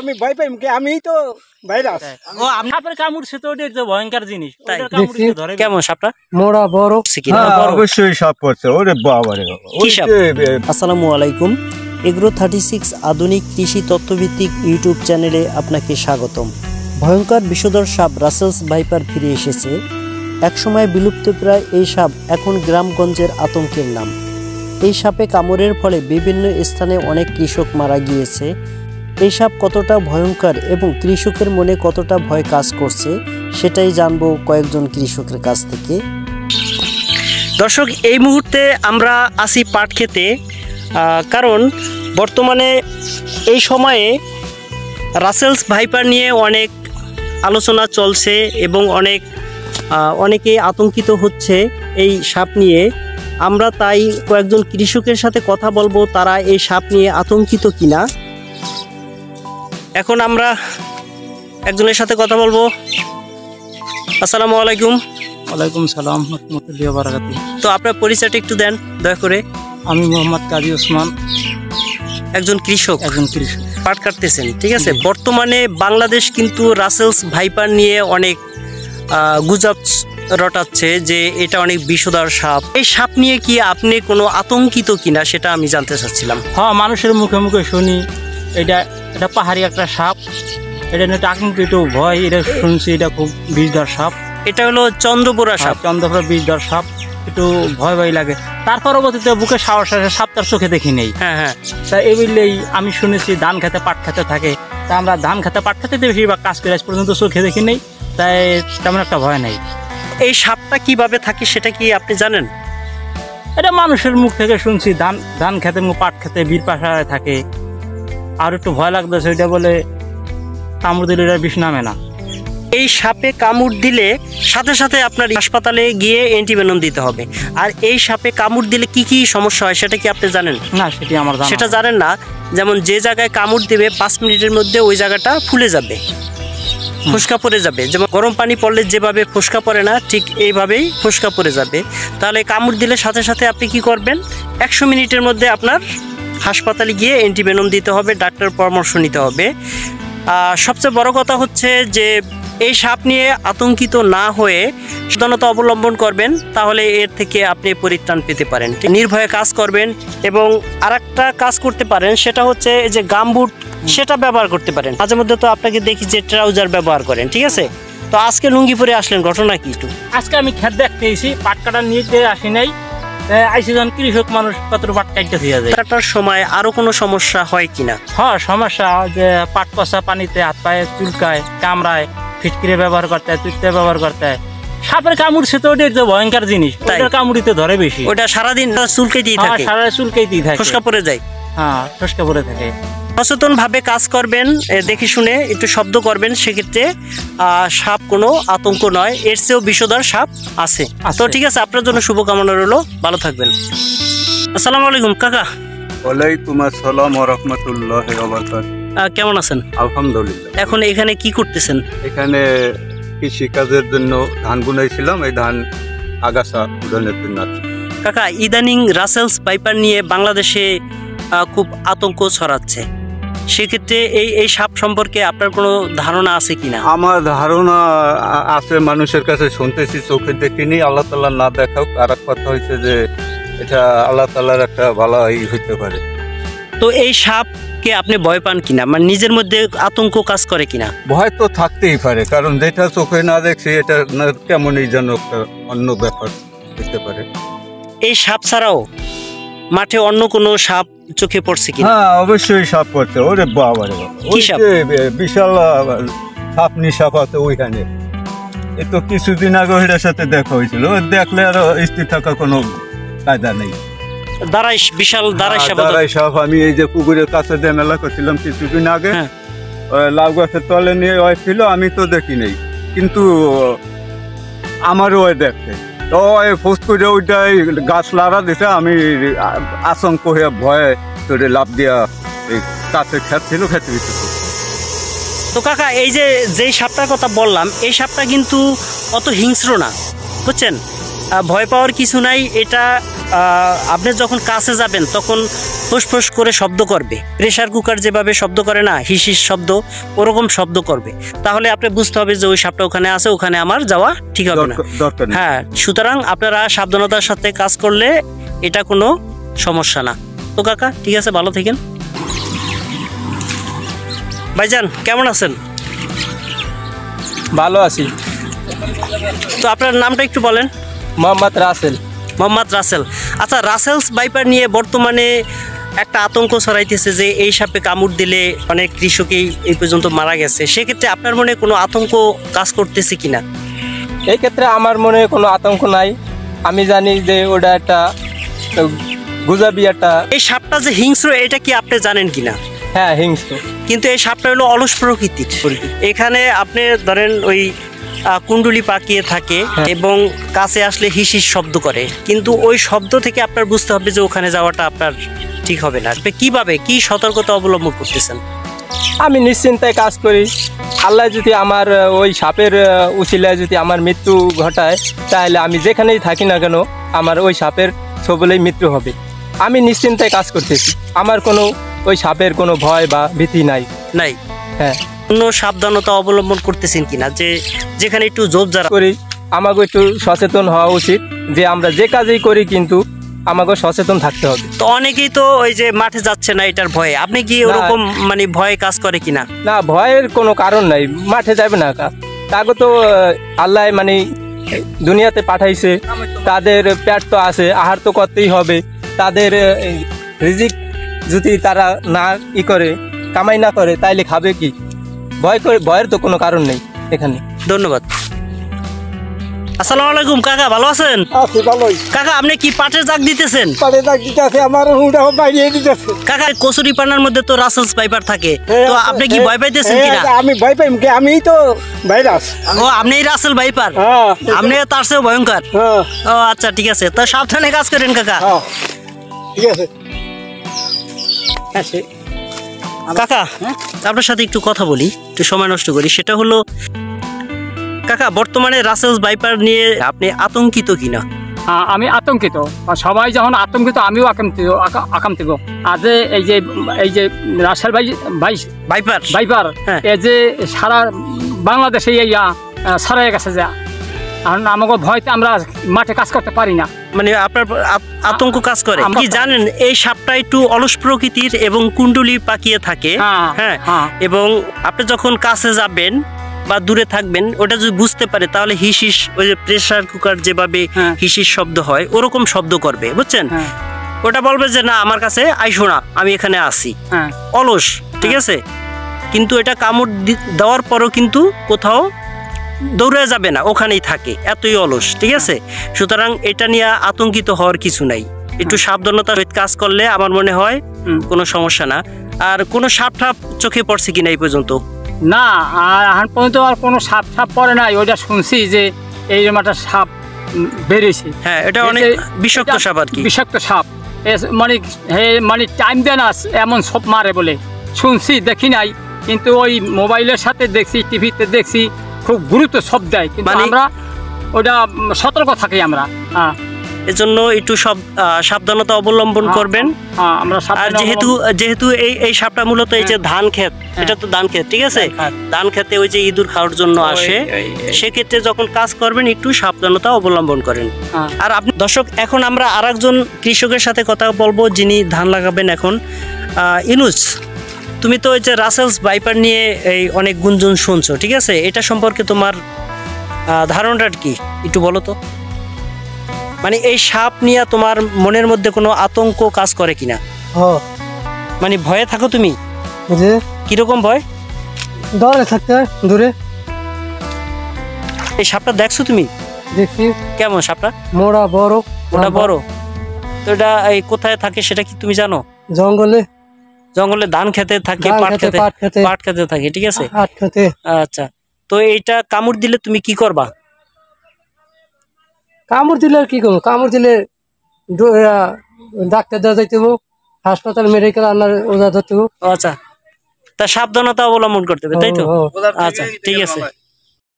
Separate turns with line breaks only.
আমি ভয় পাই আমি তো ভাইরাস।
ও সাপের কামড় সে তো ওটা ভয়ঙ্কর জিনিস। কেমন সাপটা?
মোড়া বড়
অবশ্যই সাপ পড়ছে। ওরে বাবারে বাবা।
আসসালামু আলাইকুম। এগ্রো 36 আধুনিক কৃষি তথ্যভিত্তিক ইউটিউব চ্যানেলে আপনাকে স্বাগতম। ভয়ঙ্কর বিষধর সাপ রাসেলস ভাইপার ফিরে এসেছে। একসময় বিলুপ্তপ্রায় এই সাপ এখন গ্রামগঞ্জের আতঙ্কের নাম। এই সাপে কামড়ের ফলে বিভিন্ন স্থানে অনেক কৃষক মারা গিয়েছে। এই সাপ কতটা ভয়ঙ্কর এবং কৃষকের মনে কতটা ভয় কাজ করছে সেটাই জানবো কয়েকজন কৃষকের কাছ থেকে।
দর্শক, এই মুহূর্তে আমরা আছি পাট খেতে, কারণ বর্তমানে এই সময়ে রাসেলস ভাইপার নিয়ে অনেক আলোচনা চলছে এবং অনেকেই আতঙ্কিত হচ্ছে এই সাপ নিয়ে। আমরা তাই কয়েকজন কৃষকের সাথে কথা বলবো, তারা এই সাপ নিয়ে আতঙ্কিত কিনা। এখন আমরা একজনের সাথে কথা বলবো। আসসালামু আলাইকুম।
ওয়ালাইকুম সালাম রাহমাতুল্লাহি ওয়া বারাকাতুহু।
তো আপনার পরিচয়টা একটু দেন দয়া করে।
আমি মোহাম্মদ কাজী ওসমান,
একজন কৃষক। পাট কাটতেছেন, ঠিক আছে। বর্তমানে বাংলাদেশ কিন্তু রাসেলস ভাইপার নিয়ে অনেক গুজব রটাচ্ছে যে এটা অনেক বিষধর সাপ। এই সাপ নিয়ে কি আপনি কোনো আতঙ্কিত কিনা সেটা আমি জানতে চাচ্ছিলাম।
হ্যাঁ, মানুষের মুখে মুখে শুনি এটা পাহাড়ি একটা সাপ, এটা নিয়ে আতঙ্কিত ভয়। এটা শুনছি এটা খুব বিষধর সাপ।
এটা হলো চন্দ্রপুরা সাপ।
চন্দ্রপুরা বিষধর সাপ, একটু ভয় ভয় লাগে। তার পরবর্তীতে বুকে সাহস আসে, সাপ তার চোখে দেখি নেই।
হ্যাঁ।
তা এই বললেই আমি শুনেছি ধান খেতে পাট খেতে থাকে। তা আমরা ধান খেতে পাট খেতে বেশিরভাগ কাজ করে আজ পর্যন্ত চোখে দেখি নেই, তাই তেমন একটা ভয় নেই।
এই সাপটা কিভাবে থাকে সেটা কি আপনি জানেন?
এটা মানুষের মুখ থেকে শুনছি, ধান খেতে পাট খেতে বীর পাশায় থাকে। আর একটু ভয় লাগতেছে, ওইটা বলে কামড় দিলে এটা বিষ নামে না।
এই সাপে কামড় দিলে সাথে সাথে আপনার হাসপাতালে গিয়ে অ্যান্টিভেনম দিতে হবে। আর এই সাপে কামড় দিলে কি কি সমস্যা হয় সেটা কি আপনি জানেন?
না, সেটা
জানেন না। যেমন যে জায়গায় কামড় দেবে 5 মিনিটের মধ্যে ওই জায়গাটা ফুলে যাবে, ফোসকা পড়ে যাবে। যেমন গরম পানি পড়লে যেভাবে ফোসকা পড়ে না, ঠিক এইভাবেই ফোসকা পড়ে যাবে। তাহলে কামড় দিলে সাথে সাথে আপনি কি করবেন, 100 মিনিটের মধ্যে আপনার হাসপাতালে গিয়ে অ্যান্টিভেনম দিতে হবে, ডাক্তারের পরামর্শ নিতে হবে। সবচেয়ে বড় কথা হচ্ছে যে এই সাপ নিয়ে আতঙ্কিত না হয়ে সাবধানতা অবলম্বন করবেন, তাহলে এর থেকে আপনি পরিত্রাণ পেতে পারেন। নির্ভয়ে কাজ করবেন। এবং আরেকটা কাজ করতে পারেন, সেটা হচ্ছে যে গামবুট, সেটা ব্যবহার করতে পারেন। মাঝে মধ্যে তো আপনাকে দেখি যে ট্রাউজার ব্যবহার করেন, ঠিক আছে। তো আজকে লুঙ্গি পরে আসলেন, ঘটনা কি একটু?
আজকে আমি খেত দেখতে এসেছি, পাট কাটার নিয়ে আসি নাই। আইসি যখন কৃষক মানুষ কত পাট কাটতে দিয়ে যায়।
কাটার সময় আরো কোনো সমস্যা হয় কিনা?
হ্যাঁ, সমস্যা যে পাট পচা পানিতে হাত পায়ে চুলকায়, কামড়ায়, ফিটকিরে ব্যবহার করতে হয়, তুইতে ব্যবহার করতে হয়। সাপের কামড় সে তো ওটা ভয়ঙ্কর জিনিস, ওটার কামড়িতে ধরে বেশি।
ওটা সারাদিন চুলকাইতেই থাকে,
সারা চুলকাইতেই থাকে,
ফোসকা পড়ে যায়।
হ্যাঁ, ফোসকা পড়ে থাকে।
সচেতন ভাবে কাজ করবেন, দেখে শুনে একটু শব্দ করবেন, সেক্ষেত্রে সাপ কোনো আতঙ্ক নয়। এর চেয়েও বিষধর সাপ আছে। তো ঠিক আছে, আপনার জন্য শুভকামনা রইলো, ভালো থাকবেন। আসসালামু আলাইকুম কাকা।
ওয়ালাইকুম আসসালাম ওয়া রাহমাতুল্লাহি ওয়া বারাকাতুহু।
কেমন আছেন?
আলহামদুলিল্লাহ।
এখন এখানে কি করতেছেন?
এখানে কৃষি কাজের জন্য ধান বুনাইছিলাম, এই ধান আগাছা উঠানোর জন্য।
কাকা, ইদানিং রাসেলস ভাইপার নিয়ে বাংলাদেশে খুব আতঙ্ক ছড়াচ্ছে, সেক্ষেত্রে এই সাপ সম্পর্কে আপনার কোনো ধারণা আছে কিনা?
আমার ধারণা আছে, মানুষের কাছে শুনতেছি, চোখে দেখিনি। আল্লাহ তাআলা না দেখাও। আর এক কথা হয়েছে যে এটা আল্লাহ তাআলার একটা ভালো হইতে পারে।
তো এই সাপকে আপনি ভয় পান কিনা, মানে নিজের মধ্যে আতঙ্ক কাজ করে কিনা?
ভয় তো থাকতেই পারে, কারণ যেটা চোখে না দেখছি এটা কেমনই যেন একটা অন্য ব্যাপার হইতে পারে।
এই সাপ ছাড়াও মাঠে অন্য কোনো সাপ চোখে পড়ছে কিনা?
হ্যাঁ, অবশ্যই সাপ পড়ছে। ওরে বাবারে বাবা, বিশাল সাপ সাপ আছে ওইখানে। এ তো কিছুদিন আগে ওইটার সাথে দেখা হয়েছিল, দেখলে আর স্থির থাকা কোনো কায়দা নেই।
বিশাল দাঁড়াই
সাপ। আমি এই যে পুকুরের কাছে দিয়ে মেলা করছিলাম কিছুদিন আগে, লাউ গাছের তলে নিয়ে ছিল, আমি তো দেখি নেই, কিন্তু আমারও ওই দেখছে। তো ফোস করে ওইটাই গাছ লাড়া দিছে, আমি আতঙ্ক হয়ে ভয়ে তোরে লাভ দিয়া এই কাছে খেত ছিল, খেতে দিতে।
তো কাকা, এই যেই সাপটার কথা বললাম, এই সাপটা কিন্তু অত হিংস্র না, বুঝছেন। ভয় পাওয়ার কিছু নাই। এটা আপনি যখন কাছে যাবেন তখন ফুসফুস করে শব্দ করবে, প্রেসার কুকার যেভাবে শব্দ করে না, হিসিস শব্দ, ওরকম শব্দ করবে। তাহলে আপনি বুঝতে হবে যে ওই সাপটা ওখানে আছে, ওখানে আমার যাওয়া ঠিক হবে না। হ্যাঁ, সুতরাং আপনারা সাবধানতার সাথে কাজ করলে এটা কোনো সমস্যা না। তো কাকা ঠিক আছে, ভালো থাকেন। ভাইজান কেমন আছেন?
ভালো আছি।
তো আপনার নামটা একটু বলেন।
মোহাম্মদ রাসেল।
মোহাম্মদ রাসেল। আচ্ছা, রাসেলস ভাইপার নিয়ে বর্তমানে একটা আতঙ্ক ছড়াইতেছে যে এই সাপে কামড় দিলে অনেক কৃষকই এই পর্যন্ত মারা গেছে। সেক্ষেত্রে আপনার মনে কোনো আতঙ্ক কাজ করতেছে কিনা?
এই ক্ষেত্রে আমার মনে কোনো আতঙ্ক নাই। আমি জানি যে ওটা একটা গুজাবি একটা।
এই সাপটা যে হিংস্র, এটা কি আপনি জানেন কিনা?
হ্যাঁ, হিংস্র।
কিন্তু এই সাপটা হলো অলস প্রকৃতির। এখানে আপনি ধরেন ওই কুণ্ডুলি পাকিয়ে থাকে এবং কাছে আসলে হিসিস শব্দ করে, কিন্তু ওই শব্দ থেকে আপনার বুঝতে হবে যে ওখানে যাওয়াটা আপনার ঠিক হবে না। আপনি কিভাবে কি সতর্কতা অবলম্বন করতেছেন?
আমি নিশ্চিন্তায় কাজ করি। আল্লাহ যদি আমার ওই সাপের উছিলায় যদি আমার মৃত্যু ঘটায়, তাহলে আমি যেখানেই থাকি না কেন আমার ওই সাপের সবলেই মৃত্যু হবে। আমি নিশ্চিন্তায় কাজ করতেছি, আমার কোনো ওই সাপের কোনো ভয় বা ভীতি নাই।
নাই?
হ্যাঁ।
অন্য সাবধানতা অবলম্বন করতেছেন কিনা, যে যেখানে একটু জোর যারা
করি আমাকে একটু সচেতন হওয়া উচিত যে আমরা যে কাজেই করি কিন্তু আমাকে সচেতন থাকতে হবে।
তো অনেকেই তো ওই যে মাঠে যাচ্ছে না এটার ভয়ে, আপনি কি ওরকম মানে ভয়ে কাজ করে কিনা?
না, ভয়ের কোনো কারণ নাই, মাঠে যাবে না। তাকে তো আল্লাহ মানে দুনিয়াতে পাঠাইছে, তাদের পেট তো আছে, আহার তো করতেই হবে। তাদের রিজিক যদি তারা না করে কামাই না করে তাইলে খাবে কি? ভয়ের তো কোনো কারণ নেই এখানে।
ধন্যবাদ। আসসালামু আলাইকুম কাকা, ভালো আছেন?
আছি ভালোই।
কাকা আপনি কি পাটের জাগ দিতেছেন?
পাটের জাগ দিতেছে, আমার হুঁড়া বাইরে দিতেছে।
কাকা কচুরি পানার মধ্যে তো রাসেলস ভাইপার থাকে, তো আপনি কি ভয় পাইতেছেন কিনা?
আমি ভয় পাই, আমি তো ভাইরাস।
ও, আপনি রাসেল ভাইপার? আপনি তার চেয়েও ভয়ঙ্কর? ও আচ্ছা, ঠিক আছে, তো সাবধানে কাজ করেন কাকা।
ঠিক আছে।
কাকা আপনার সাথে একটু কথা বলি, একটু সময় নষ্ট করি। সেটা হলো কাকা, বর্তমানে রাসেলস ভাইপার নিয়ে আপনি আতঙ্কিত কিনা?
আমি আতঙ্কিত। সবাই যখন আতঙ্কিত আমিও আকাঙ্ক্ষিত। আজ এই যে রাসেল ভাইপার এই যে সারা বাংলাদেশে সারাই গেছে, যা আমাকে ভয়তে আমরা মাঠে কাজ করতে পারি না।
মানে আপনার আতঙ্ক কাজ করে কি জানেন? এই সাপটা একটু অলস প্রকৃতির এবং কুণ্ডলি পাকিয়ে থাকে। হ্যাঁ, এবং আপনি যখন কাছে যাবেন বা দূরে থাকবেন, ওটা যদি বুঝতে পারে তাহলে হিসিস, ওই যে প্রেসার কুকার যেভাবে হিসিস শব্দ হয় ওরকম শব্দ করবে, বুঝছেন? ওটা বলবে যে না, আমার কাছে আইসো না, আমি এখানে আছি। অলস, ঠিক আছে, কিন্তু এটা কামড় দেওয়ার পরও কিন্তু কোথাও দৌড়ে যাবে না, ওখানেই থাকে, এতই অলস, ঠিক আছে? সুতরাং এটা নিয়ে আতঙ্কিত হওয়ার কিছু নাই। একটু সাবধানতার সহিত কাজ করলে আমার মনে হয় কোনো সমস্যা না। আর কোনো সাপ ঠাপ চোখে পড়ছে কিনা এই পর্যন্ত?
না, আর এখন পর্যন্ত আর কোনো সাপ পড়ে নাই। ওইটা শুনছি যে এইরকম একটা সাপ বেরিয়েছে।
হ্যাঁ, এটা অনেক বিষাক্ত সাপ আর কি।
বিষাক্ত সাপ মানে টাইম দেন এমন সব মারে বলে শুনছি, দেখি নাই, কিন্তু ওই মোবাইলের সাথে দেখছি, টিভিতে দেখছি, খুব গুরুত্ব সব দেয়, কিন্তু আমরা ওটা সতর্ক থাকি আমরা।
এজন্য একটু সাবধানতা অবলম্বন করবেন। আর যেহেতু এই সাপটা মূলত এই যে ধান ক্ষেত, এটা তো ধান ক্ষেত, ঠিক আছে, ধান খেতে ওই যে ইঁদুর খাওয়ার জন্য আসে, সেক্ষেত্রে যখন কাজ করবেন একটু সাবধানতা অবলম্বন করেন। আর আপনি দর্শক, এখন আমরা আরেকজন কৃষকের সাথে কথা বলবো যিনি ধান লাগাবেন এখন। ইনুস, তুমি তো ওই যে রাসেলস ভাইপার নিয়ে এই অনেক গুঞ্জন শুনছো, ঠিক আছে, এটা সম্পর্কে তোমার ধারণাটা কি একটু বলো তো? মানে এই সাপ নিয়ে তোমার মনের মধ্যে কোনো আতঙ্ক কাজ করে কিনা? মানে ভয়ে থাকো তুমি? কিরকম ভয়?
দূরে থাকতে হয়, দূরে।
এই সাপটা দেখছো তুমি?
দেখছি।
কেমন সাপটা?
মোড়া বড়।
ওটা বড়? তো এটা এই কোথায় থাকে সেটা কি তুমি জানো?
জঙ্গলে।
জঙ্গলে ধান খেতে থাকে, পাট খেতে থাকে, ঠিক আছে। আচ্ছা, তো এইটা কামড় দিলে তুমি কি করবা?
কামড় দিলে আর কি করবো? কামড় দিলে ডাক্তার দেওয়া যাইতে, হাসপাতাল, মেডিকেল আনার ওজা ধরতে।
আচ্ছা, তা সাবধানতা অবলম্বন করতে হবে, তাই তো? আচ্ছা, ঠিক আছে।